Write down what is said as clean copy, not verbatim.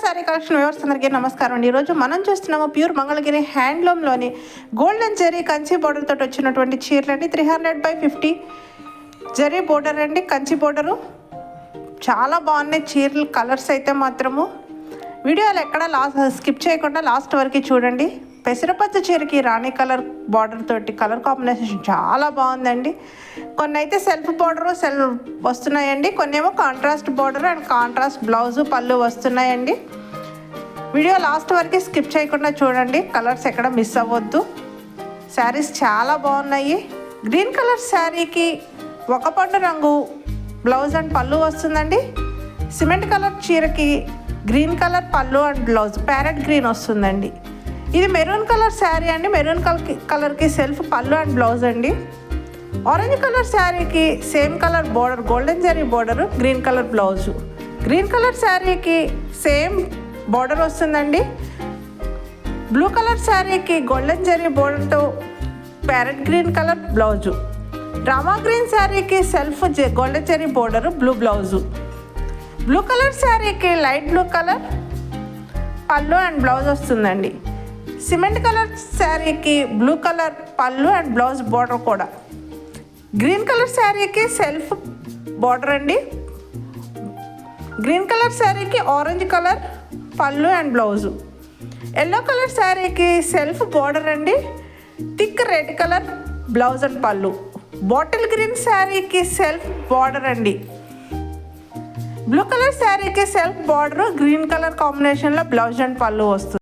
Sorry collection viewers అందరికీ నమస్కారం అండి. ఈరోజు మనం చూస్తున్నాము ప్యూర్ మంగళగిరి హ్యాండ్లూమ్లోని గోల్డెన్ జరీ కంచి బోర్డర్ తోటి వచ్చినటువంటి చీరలు అండి. 300/50 జరీ బోర్డర్ అండి, కంచి బోర్డరు. చాలా బాగున్నాయి చీరలు. కలర్స్ అయితే మాత్రము వీడియోలు ఎక్కడ స్కిప్ చేయకుండా లాస్ట్ వరకు చూడండి. పెసరపచ్చ చీరకి రాణి కలర్ బార్డర్ తోటి కలర్ కాంబినేషన్ చాలా బాగుందండి. కొన్ని అయితే సెల్ఫ్ బార్డరు వస్తున్నాయండి, కొన్ని ఏమో contrast border and contrast blouse పళ్ళు వస్తున్నాయండి. వీడియో లాస్ట్ వరకు స్కిప్ చేయకుండా చూడండి, కలర్స్ ఎక్కడ మిస్ అవ్వద్దు. శారీస్ చాలా బాగున్నాయి. గ్రీన్ కలర్ శారీకి ఒక పండు రంగు బ్లౌజ్ అండ్ పళ్ళు వస్తుందండి. సిమెంట్ కలర్ చీరకి గ్రీన్ కలర్ పళ్ళు అండ్ బ్లౌజ్ ప్యారెట్ గ్రీన్ వస్తుందండి. ఇది మెరూన్ కలర్ శారీ అండి. మెరూన్ కలర్కి సెల్ఫ్ పళ్ళు అండ్ బ్లౌజ్ అండి. ఆరెంజ్ కలర్ శారీకి same colour border, golden zari border, green colour blouse. Green colour శారీకి సేమ్ బోర్డర్ వస్తుందండి. బ్లూ కలర్ శారీకి గోల్డెన్ జరీ బోర్డర్తో parrot green colour blouse. Rama green శారీకి self golden zari border, blue blouse. Blue colour శారీకి light blue colour పళ్ళు and blouse వస్తుందండి. Cement colour శారీకి blue colour పళ్ళు అండ్ బ్లౌజ్ బోర్డర్ కూడా. గ్రీన్ కలర్ శారీకి సెల్ఫ్ బోర్డర్ అండి. గ్రీన్ కలర్ శారీకి ఆరెంజ్ కలర్ పళ్ళు అండ్ బ్లౌజు. ఎల్లో కలర్ శారీకి సెల్ఫ్ బోర్డర్ అండి. Thick red colour blouse and పళ్ళు. బాటిల్ గ్రీన్ శారీకి సెల్ఫ్ బోర్డర్ అండి. బ్లూ కలర్ శారీకి సెల్ఫ్ బార్డర్, గ్రీన్ కలర్ కాంబినేషన్లో బ్లౌజ్ అండ్ పళ్ళు వస్తుంది.